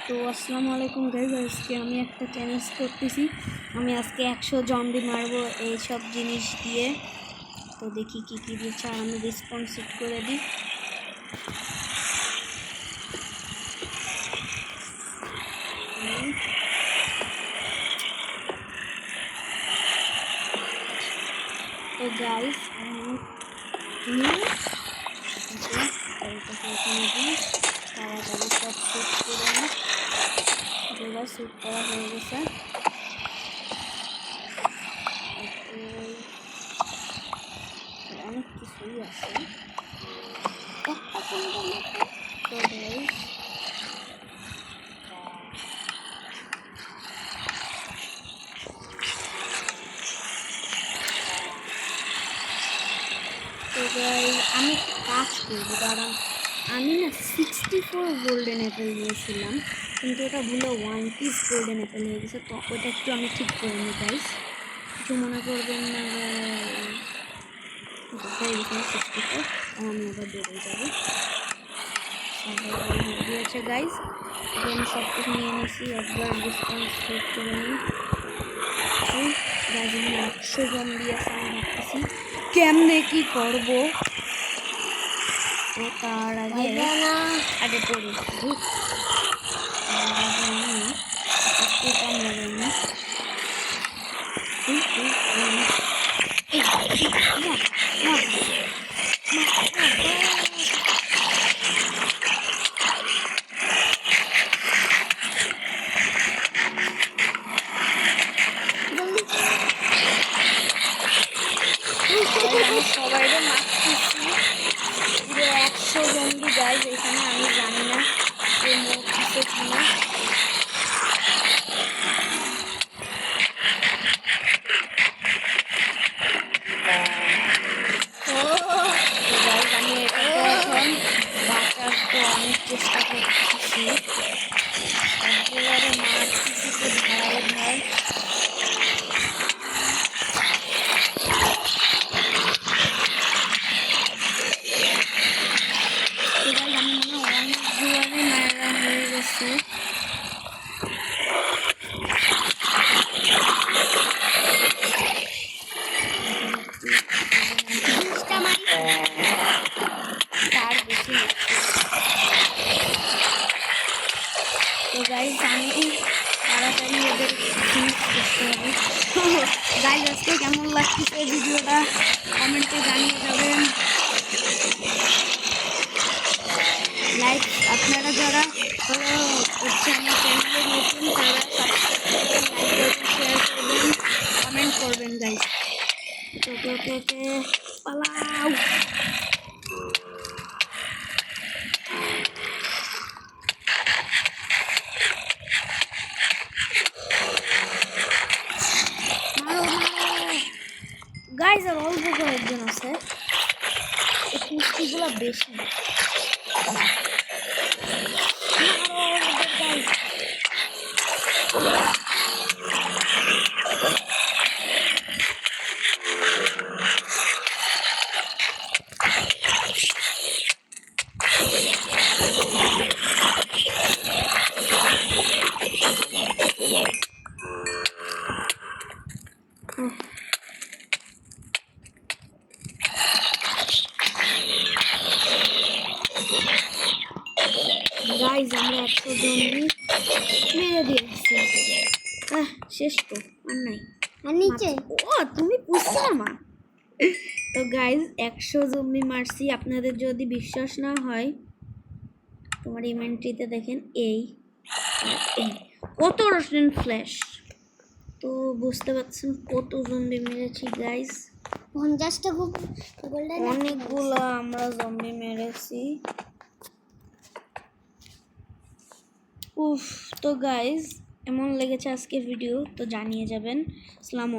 তো আসসালামু আলাইকুম গাইস, আজকে আমি একটা চ্যালেঞ্জ করতেছি। আমি আজকে 100 জম্বি মারবো এইসব জিনিস দিয়ে। তো দেখি কি কি দিচ্ছে, আর আমি রেসপন্স সেট করে দিই। তো গাইস আমি তাড়াতাড়ি সব সেট করে নিই। এবার সেট করা হয়ে গেছে। অনেক কিছুই আছে। একটা কোনটা মতো তো গাইস আমি কাজ করবো, কারণ আমি না 64 গোল্ডেন অ্যাপেল নিয়েছিলাম, কিন্তু ওটা ভুলে 1 পিস গোল্ডেন অ্যাপেল হয়ে গেছে। তো ওটা একটু আমি ঠিক করে নিই গাইস, কিছু মনে করবেন না। হয়ে গেছে 64, আমি আবার বেরোয় যাবো। দিয়েছে গাইস, আমি সব কিছু নিয়ে নিয়েছি। একবার রেসপন্স সেট করে নিই। গাইস আমি 100 জম্বি আছে, আমি ভাবতেছি কেমনে কি করবো। তো তার আগে পড়ি সবাই মারতেছি। 100 জম্বি গাইস এখানে, আমি জানি না যে মরতেছে কিনা। আমি এখন বাঁচার তো অনেক চেষ্টা করতেছি, সবগুলোরে মারতেছি তো ভয় ভয়। আমি মনে অনেকগুলোরে মারা হয়ে গেছে। তার বেশি তো গাইস আমি তাড়াতাড়ি ওদের ফিনিশ করতে হবে। তো গাইস আজকে কেমন লাগতেছে ভিডিওটা কমেন্টে জানিয়ে যাবেন। লাইক, আপনারা যারা হচ্ছে আমার চ্যানেলে নতুন তারা সাবস্ক্রাইব করবেন, লাইক করবেন, শেয়ার করবেন, কমেন্ট করবেন গাইস। তো পালাও। গাইস আর অল্প কয়েকজন আছে, এই কুস্তিগুলো বেশি। গাইস আমরা 100 জম্বি মেরে দিয়েছি। শেষ তো আর নাই। আর নিচে ও তুমি পুষছো না। তো গাইস 100 জম্বি মারছি। আপনাদের যদি বিশ্বাস না হয় তোমার ইনভেন্টরিতে দেখেন এই কত রকমের ফ্ল্যাশ। তো বুঝতে পারছেন কত জম্বি মেরেছি গাইস। 50টা অনেকগুলো আমরা জম্বি মেরেছি। উফ, তো গাইস এমন লেগেছে আজকের ভিডিও, তো জানিয়ে যাবেন। আসসালামু